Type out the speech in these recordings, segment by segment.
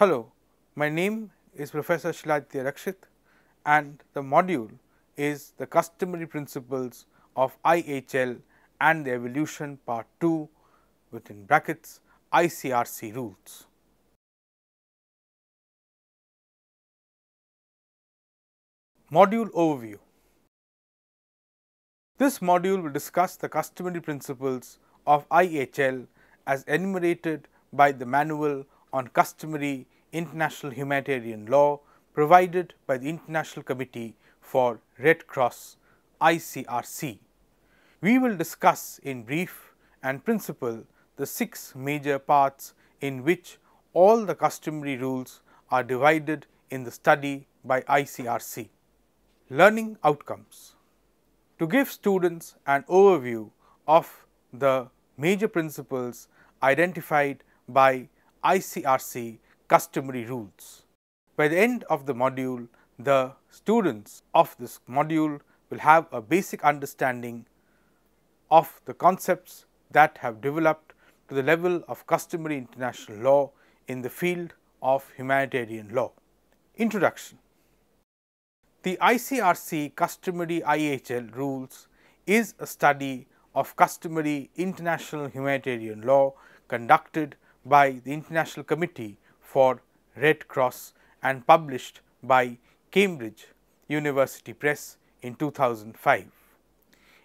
Hello, my name is Professor Shiladitya Rakshit and the module is the customary principles of IHL and the evolution part 2 within brackets ICRC rules. Module overview. This module will discuss the customary principles of IHL as enumerated by the Manual on Customary International Humanitarian Law provided by the International Committee for Red Cross ICRC. We will discuss in brief and principle the 6 major parts in which all the customary rules are divided in the study by ICRC. Learning outcomes. To give students an overview of the major principles identified by ICRC customary rules. By the end of the module, the students of this module will have a basic understanding of the concepts that have developed to the level of customary international law in the field of humanitarian law. Introduction. The ICRC customary IHL rules is a study of customary international humanitarian law conducted by the International Committee for Red Cross and published by Cambridge University Press in 2005.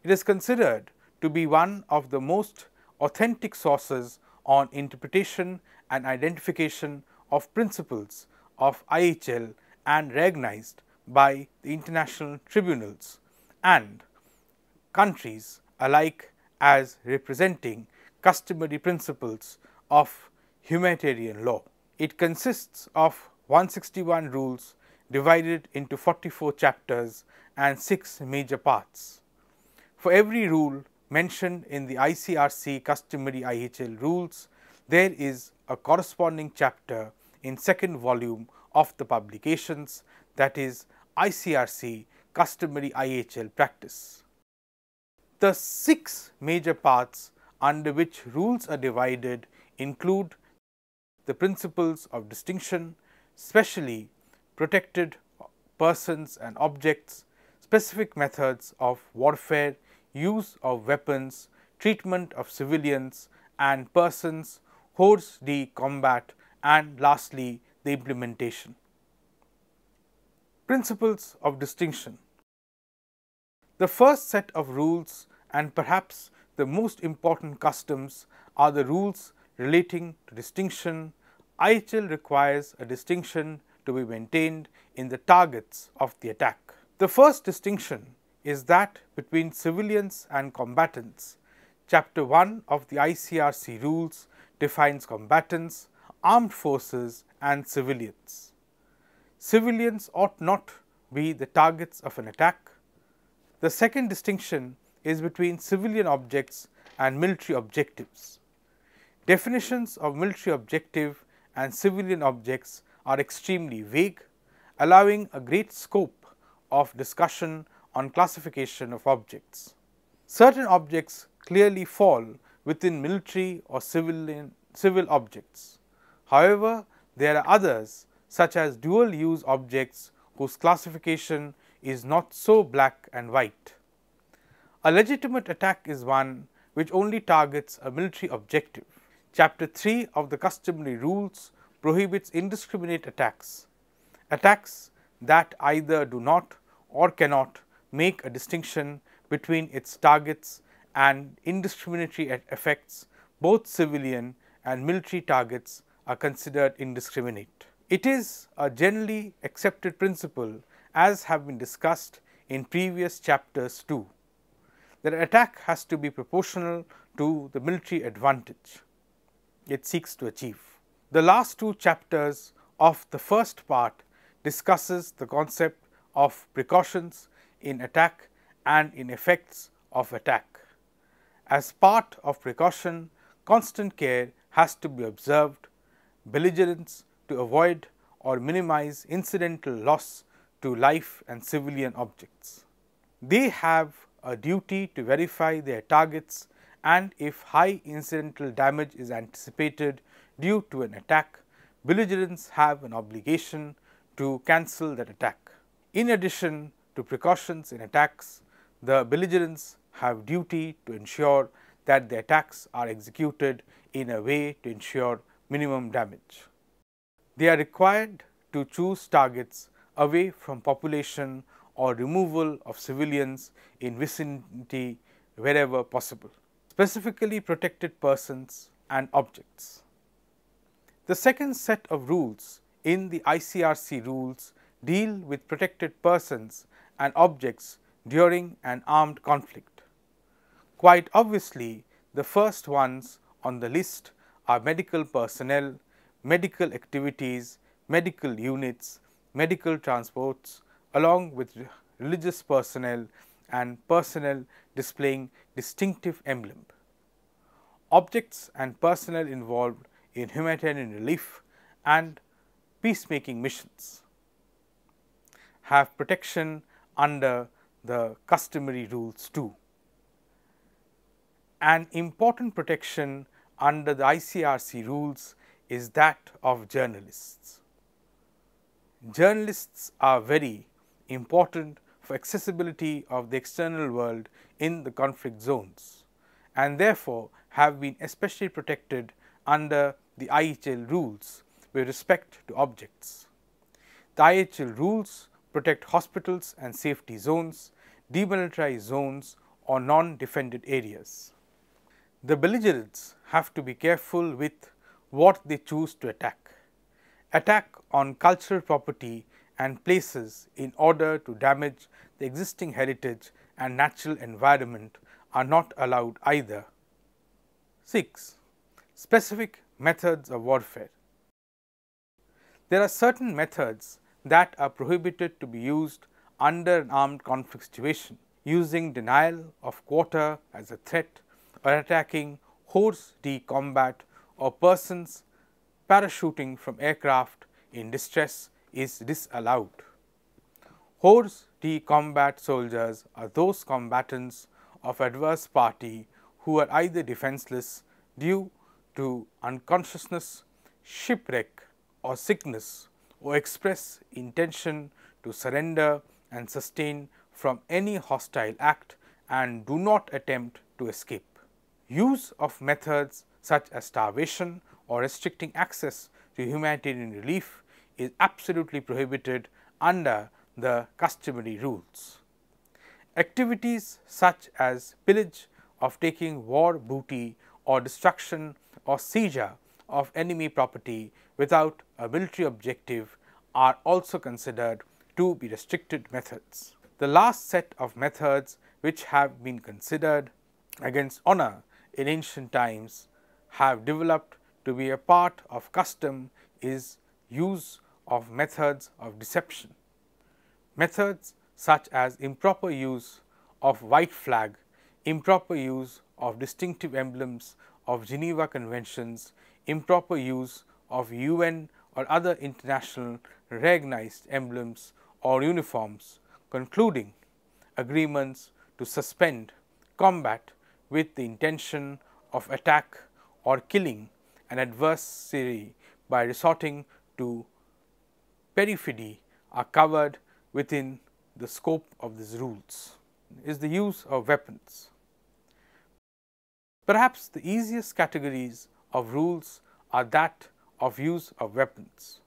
It is considered to be one of the most authentic sources on interpretation and identification of principles of IHL and recognized by the international tribunals and countries alike as representing customary principles of humanitarian law. It consists of 161 rules divided into 44 chapters and 6 major parts. For every rule mentioned in the ICRC customary IHL rules, there is a corresponding chapter in second volume of the publications, that is ICRC customary IHL practice. The 6 major parts under which rules are divided include the principles of distinction, specially protected persons and objects, specific methods of warfare, use of weapons, treatment of civilians and persons, hors de combat, and lastly the implementation. Principles of distinction. The first set of rules and perhaps the most important customs are the rules relating to distinction. IHL requires a distinction to be maintained in the targets of the attack. The first distinction is that between civilians and combatants. Chapter 1 of the ICRC rules defines combatants, armed forces and civilians. Civilians ought not be the targets of an attack. The second distinction is between civilian objects and military objectives. Definitions of military objective and civilian objects are extremely vague, allowing a great scope of discussion on classification of objects. Certain objects clearly fall within military or civil objects. However, there are others such as dual use objects whose classification is not so black and white. A legitimate attack is one which only targets a military objective. Chapter 3 of the customary rules prohibits indiscriminate attacks. Attacks that either do not or cannot make a distinction between its targets and indiscriminatory effects, both civilian and military targets are considered indiscriminate. It is a generally accepted principle, as have been discussed in previous chapters too, that an attack has to be proportional to the military advantage it seeks to achieve. The last 2 chapters of the first part discusses the concept of precautions in attack and in effects of attack. As part of precaution, constant care has to be observed, belligerence to avoid or minimize incidental loss to life and civilian objects. They have a duty to verify their targets, and if high incidental damage is anticipated due to an attack, belligerents have an obligation to cancel that attack. In addition to precautions in attacks, the belligerents have duty to ensure that the attacks are executed in a way to ensure minimum damage. They are required to choose targets away from population or removal of civilians in vicinity wherever possible. Specifically protected persons and objects. The second set of rules in the ICRC rules deal with protected persons and objects during an armed conflict. Quite obviously, the first ones on the list are medical personnel, medical activities, medical units, medical transports, along with religious personnel and personnel displaying distinctive emblem. Objects and personnel involved in humanitarian relief and peacemaking missions have protection under the customary rules too. An important protection under the ICRC rules is that of journalists. Journalists are very important for accessibility of the external world in the conflict zones, and therefore have been especially protected under the IHL rules with respect to objects. The IHL rules protect hospitals and safety zones, demilitarized zones or non-defended areas. The belligerents have to be careful with what they choose to attack. Attack on cultural property and places in order to damage the existing heritage and natural environment are not allowed either. 6. Specific methods of warfare. There are certain methods that are prohibited to be used under an armed conflict situation, using denial of quarter as a threat or attacking hors combat or persons parachuting from aircraft in distress is disallowed. Hors combat soldiers are those combatants of adverse party who are either defenseless due to unconsciousness, shipwreck or sickness, or express intention to surrender and sustain from any hostile act and do not attempt to escape. Use of methods such as starvation or restricting access to humanitarian relief is absolutely prohibited under the customary rules. Activities such as pillage of taking war booty or destruction or seizure of enemy property without a military objective are also considered to be restricted methods. The last set of methods which have been considered against honor in ancient times have developed to be a part of custom is use of methods of deception. Methods such as improper use of white flag, improper use of distinctive emblems of Geneva Conventions, improper use of UN or other international recognized emblems or uniforms, concluding agreements to suspend combat with the intention of attack or killing an adversary by resorting to perfidy are covered within the scope of these rules. Is the use of weapons. Perhaps the easiest categories of rules are that of use of weapons.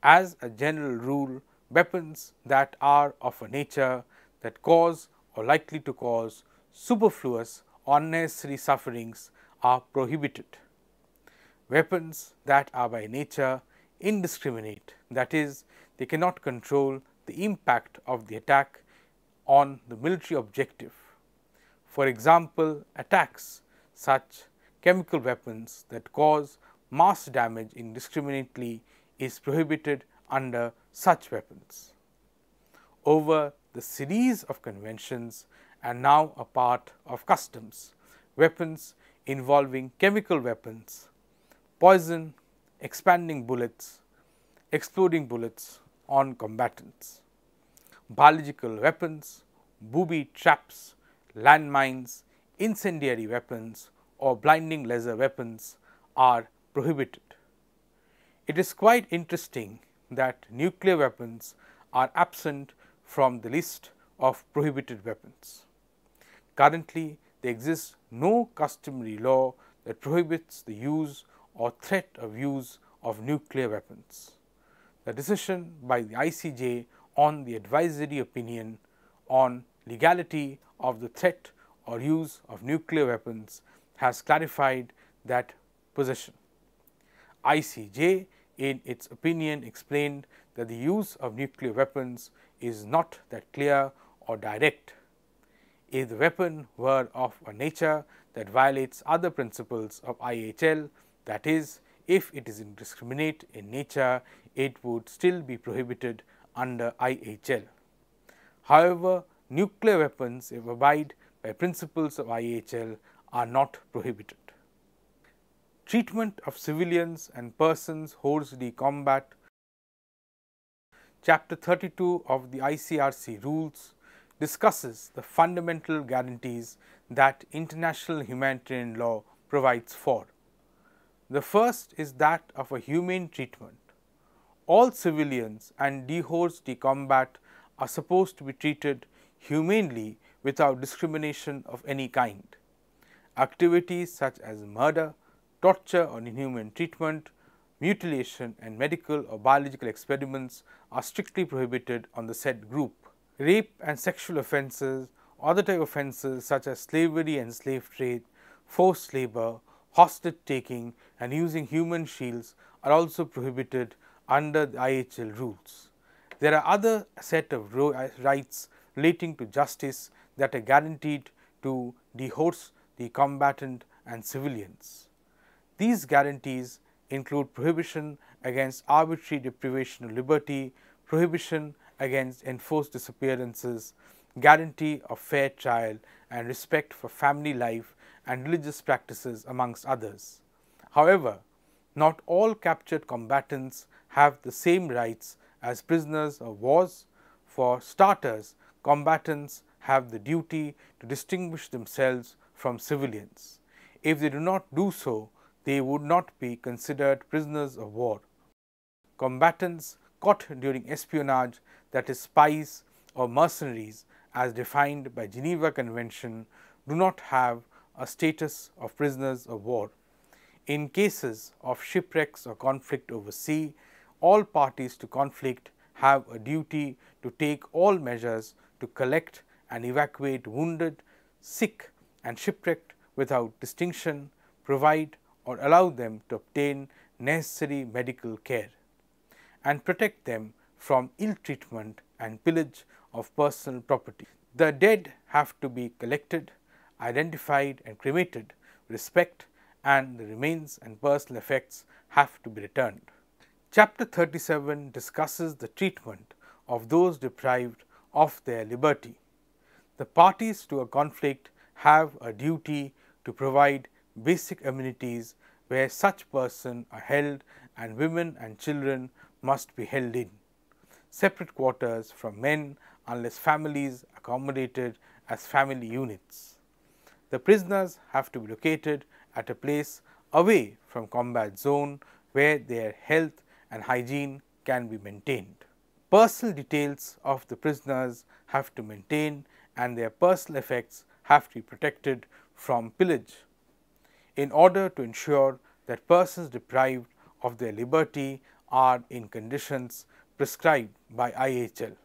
As a general rule, weapons that are of a nature that cause or likely to cause superfluous or unnecessary sufferings are prohibited. Weapons that are by nature indiscriminate, that is, they cannot control the impact of the attack on the military objective. For example, attacks such chemical weapons that cause mass damage indiscriminately is prohibited under such weapons. Over the series of conventions and now a part of customs, weapons involving chemical weapons, poison, expanding bullets, exploding bullets on combatants, biological weapons, booby traps, landmines, incendiary weapons or blinding laser weapons are prohibited. It is quite interesting that nuclear weapons are absent from the list of prohibited weapons. Currently, there exists no customary law that prohibits the use or threat of use of nuclear weapons. The decision by the ICJ on the advisory opinion on legality of the threat or use of nuclear weapons has clarified that position. ICJ in its opinion explained that the use of nuclear weapons is not that clear or direct. If the weapon were of a nature that violates other principles of IHL, that is, if it is indiscriminate in nature, it would still be prohibited under IHL. However, nuclear weapons, if abide by principles of IHL, are not prohibited. Treatment of civilians and persons hors de combat. Chapter 32 of the ICRC rules discusses the fundamental guarantees that international humanitarian law provides for. The first is that of a humane treatment. All civilians and hors de combat are supposed to be treated humanely without discrimination of any kind. Activities such as murder, torture or inhuman treatment, mutilation and medical or biological experiments are strictly prohibited on the said group. Rape and sexual offences, other type offences such as slavery and slave trade, forced labour, hostage taking and using human shields are also prohibited under the IHL rules. There are other set of rights relating to justice that are guaranteed to the hors de combatant and civilians. These guarantees include prohibition against arbitrary deprivation of liberty, prohibition against enforced disappearances, guarantee of fair trial and respect for family life and religious practices amongst others. However, not all captured combatants have the same rights as prisoners of war. For starters, combatants have the duty to distinguish themselves from civilians. If they do not do so, they would not be considered prisoners of war. Combatants caught during espionage, that is spies or mercenaries as defined by Geneva Convention, do not have a status of prisoners of war. In cases of shipwrecks or conflict over sea, all parties to conflict have a duty to take all measures to collect and evacuate wounded, sick and shipwrecked without distinction, provide or allow them to obtain necessary medical care, and protect them from ill treatment and pillage of personal property. The dead have to be collected, identified and cremated with respect, and the remains and personal effects have to be returned. Chapter 37 discusses the treatment of those deprived of their liberty. The parties to a conflict have a duty to provide basic amenities where such persons are held, and women and children must be held in separate quarters from men unless families accommodated as family units. The prisoners have to be located at a place away from combat zone where their health and hygiene can be maintained. Personal details of the prisoners have to maintain, and their personal effects have to be protected from pillage. In order to ensure that persons deprived of their liberty are in conditions prescribed by IHL,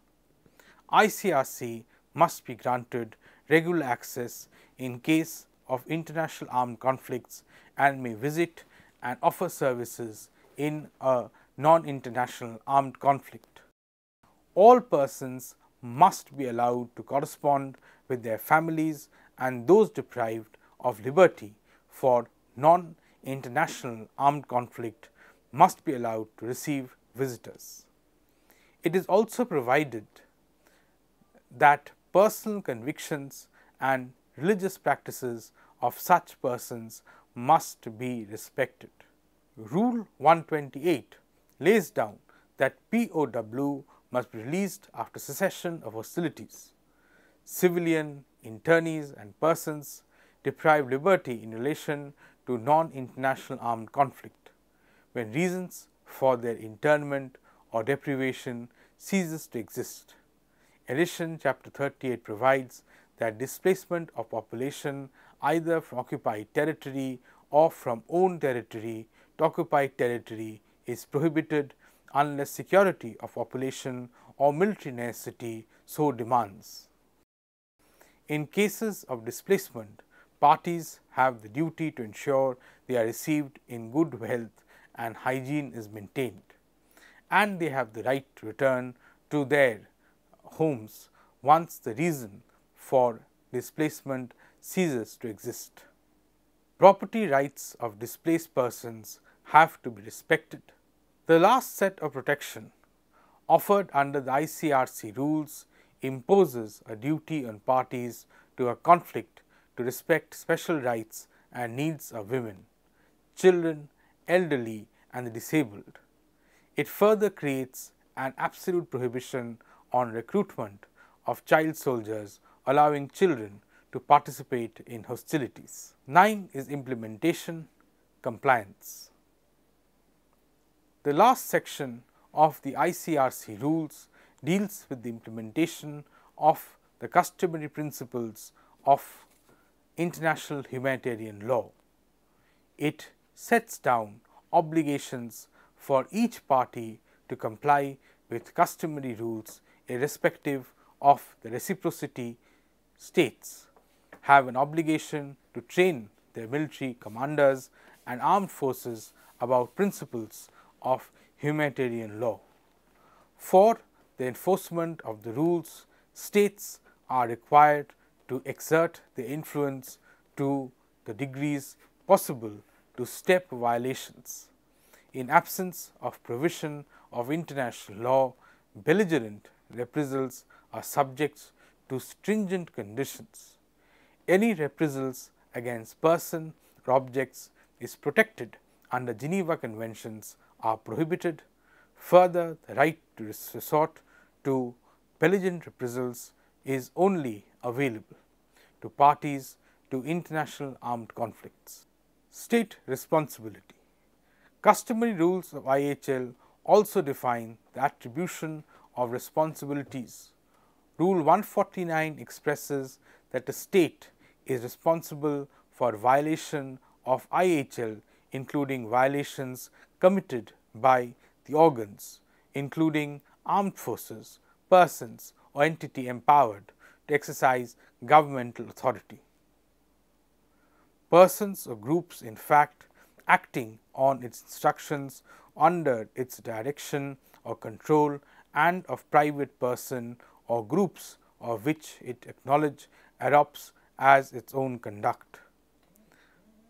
ICRC must be granted regular access in case of international armed conflicts and may visit and offer services in a non-international armed conflict. All persons must be allowed to correspond with their families, and those deprived of liberty for non-international armed conflict must be allowed to receive visitors. It is also provided that personal convictions and religious practices of such persons must be respected. Rule 128 lays down that POW must be released after cessation of hostilities. Civilian, internees and persons deprived liberty in relation to non-international armed conflict, when reasons for their internment or deprivation ceases to exist. In addition, Chapter 38 provides that displacement of population either from occupied territory or from owned territory to occupied territory is prohibited unless security of population or military necessity so demands. In cases of displacement, parties have the duty to ensure they are received in good health and hygiene is maintained, and they have the right to return to their homes once the reason for displacement ceases to exist. Property rights of displaced persons have to be respected. The last set of protection offered under the ICRC rules imposes a duty on parties to a conflict to respect special rights and needs of women, children, elderly and the disabled. It further creates an absolute prohibition on recruitment of child soldiers, allowing children to participate in hostilities. 9 is implementation, compliance. The last section of the ICRC rules deals with the implementation of the customary principles of international humanitarian law. It sets down obligations for each party to comply with customary rules irrespective of the reciprocity. States have an obligation to train their military commanders and armed forces about principles of humanitarian law. For the enforcement of the rules, states are required to exert their influence to the degrees possible to stop violations. In absence of provision of international law, belligerent reprisals are subject to stringent conditions. Any reprisals against person or objects is protected under Geneva Conventions are prohibited. Further, the right to resort to belligerent reprisals is only available to parties to international armed conflicts. State responsibility. Customary rules of IHL also define the attribution of responsibilities. Rule 149 expresses that a state is responsible for violation of IHL, including violations committed by the organs, including armed forces, persons or entity empowered to exercise governmental authority. Persons or groups, in fact, acting on its instructions, under its direction or control, and of private person or groups of which it acknowledges adopts as its own conduct.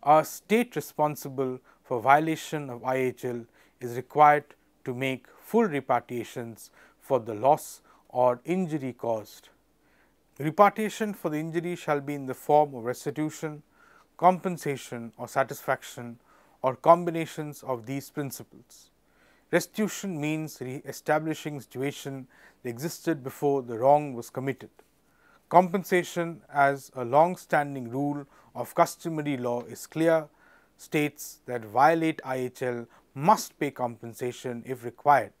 A state responsible for violation of IHL is required to make full repartitions for the loss or injury caused. Repartition for the injury shall be in the form of restitution, compensation or satisfaction, or combinations of these principles. Restitution means re-establishing situation that existed before the wrong was committed. Compensation, as a long-standing rule of customary law is clear, states that violate IHL must pay compensation if required.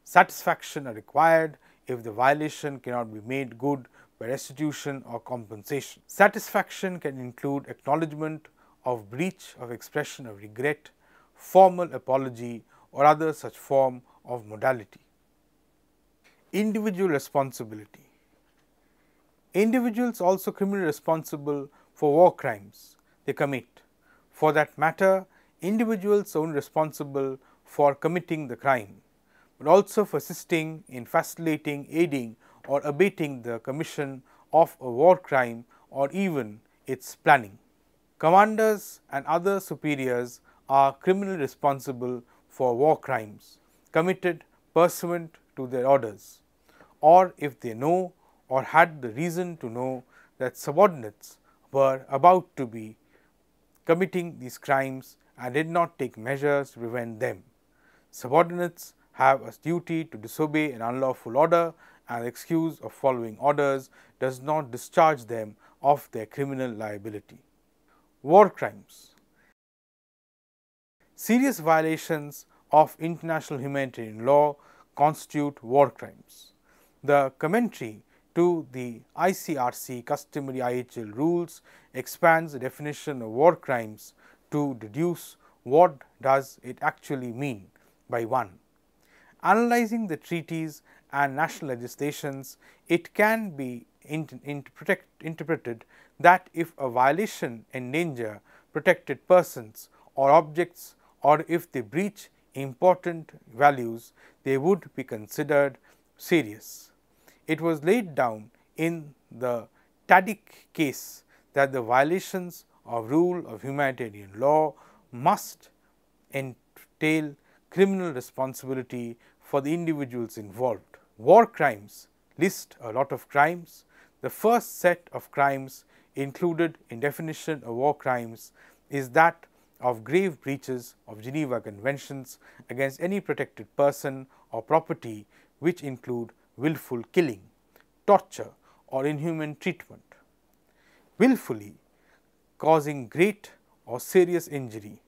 Satisfaction are required if the violation cannot be made good by restitution or compensation. Satisfaction can include acknowledgement of breach of expression of regret, formal apology or other such form of modality. Individual responsibility. Individuals also criminally responsible for war crimes they commit. For that matter, individuals are only responsible for committing the crime, but also for assisting in facilitating, aiding or abating the commission of a war crime or even its planning. Commanders and other superiors are criminally responsible for war crimes committed pursuant to their orders, or if they know or had the reason to know that subordinates were about to be committing these crimes and did not take measures to prevent them. Subordinates have a duty to disobey an unlawful order, and the excuse of following orders does not discharge them of their criminal liability. War crimes. Serious violations of international humanitarian law constitute war crimes. The commentary to the ICRC customary IHL rules expands the definition of war crimes to deduce what does it actually mean by one. Analyzing the treaties and national legislations, it can be interpreted that if a violation endanger protected persons or objects, or if they breach important values, they would be considered serious. It was laid down in the Tadic case that the violations of rule of humanitarian law must entail criminal responsibility for the individuals involved. War crimes list a lot of crimes. The first set of crimes included in definition of war crimes is that of grave breaches of Geneva Conventions against any protected person or property, which include willful killing, torture or inhuman treatment, willfully causing great or serious injury,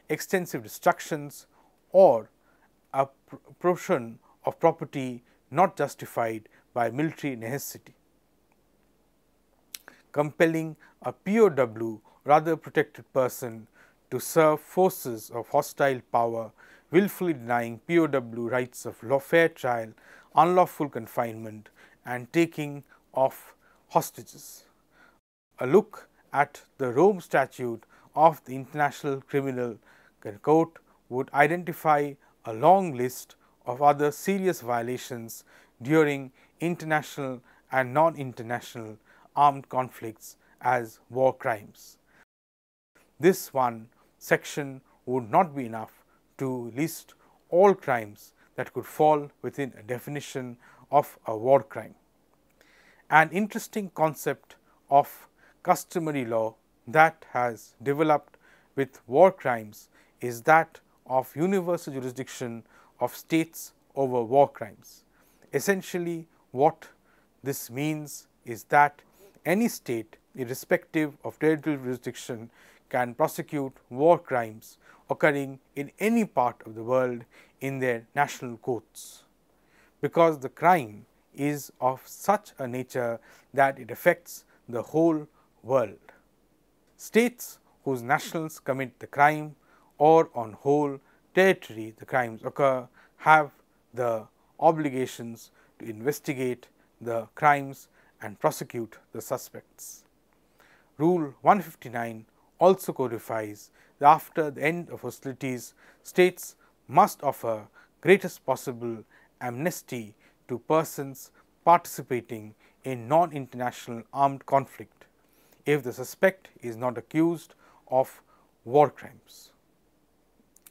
extensive destructions, or a portion of property not justified by military necessity, compelling a POW or other protected person to serve forces of hostile power, willfully denying POW rights of fair trial, unlawful confinement, and taking of hostages. A look at the Rome Statute of the International Criminal Court would identify a long list of other serious violations during international and non-international armed conflicts as war crimes. This one section would not be enough to list all crimes that could fall within a definition of a war crime. An interesting concept of customary law that has developed with war crimes is that of universal jurisdiction of states over war crimes. Essentially, what this means is that any state, irrespective of territorial jurisdiction, can prosecute war crimes occurring in any part of the world in their national courts, because the crime is of such a nature that it affects the whole world. States whose nationals commit the crime or on whole territory the crimes occur have the obligations to investigate the crimes and prosecute the suspects. Rule 159 also codifies that after the end of hostilities, states must offer greatest possible amnesty to persons participating in non-international armed conflict if the suspect is not accused of war crimes.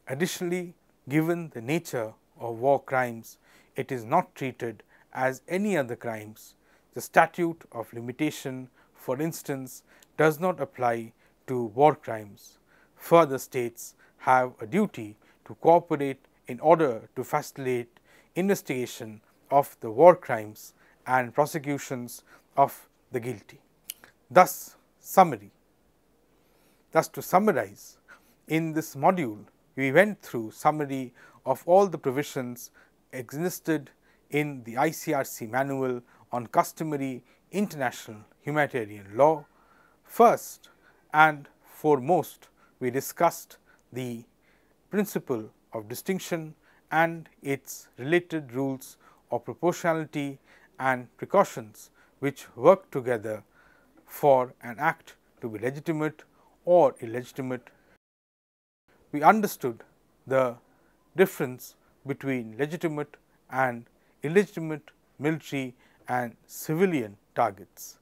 Additionally, given the nature of war crimes, it is not treated as any other crimes. The statute of limitation, for instance, does not apply to war crimes. Further, states have a duty to cooperate in order to facilitate investigation of the war crimes and prosecutions of the guilty. Thus, to summarize, in this module, we went through summary of all the provisions existed in the ICRC manual on customary international humanitarian law. First and foremost, we discussed the principle of distinction and its related rules of proportionality and precautions which work together for an act to be legitimate or illegitimate. We understood the difference between legitimate and illegitimate military and civilian targets.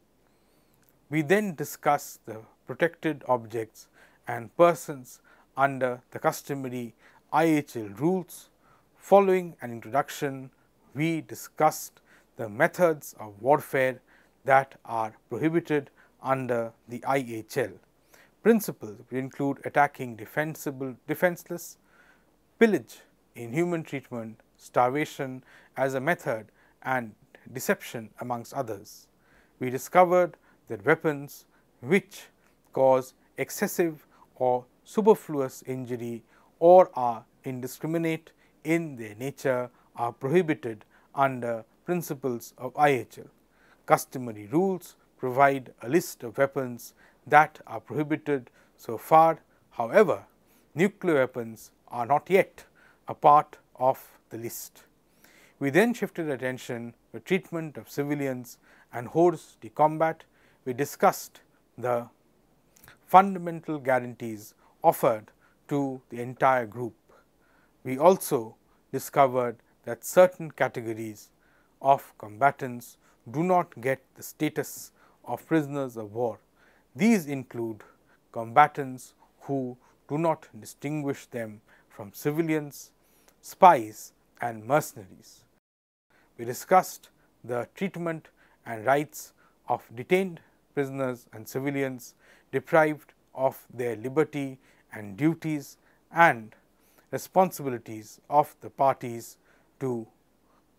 We then discussed the protected objects and persons under the customary IHL rules. Following an introduction, we discussed the methods of warfare that are prohibited under the IHL. Principles include attacking defenseless, pillage, inhuman treatment, starvation as a method, and deception amongst others. We discovered that weapons which cause excessive or superfluous injury or are indiscriminate in their nature, are prohibited under principles of IHL. Customary rules provide a list of weapons that are prohibited so far. However, nuclear weapons are not yet a part of the list. We then shifted attention to treatment of civilians and hors de combat. We discussed the fundamental guarantees offered to the entire group. We also discovered that certain categories of combatants do not get the status of prisoners of war. These include combatants who do not distinguish them from civilians, spies and mercenaries. We discussed the treatment and rights of detained prisoners and civilians deprived of their liberty and duties and responsibilities of the parties to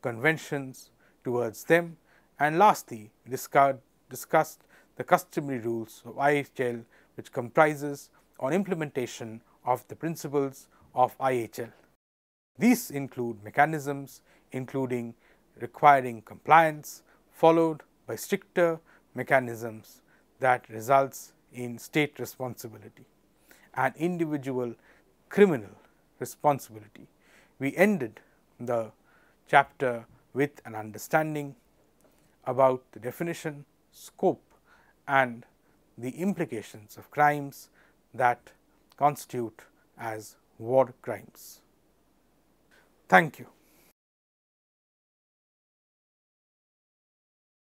conventions towards them, and lastly discussed the customary rules of IHL, which comprises on implementation of the principles of IHL. These include mechanisms including requiring compliance, followed by stricter mechanisms that results in state responsibility and individual criminal responsibility. We ended the chapter with an understanding about the definition, scope and the implications of crimes that constitute as war crimes. Thank you.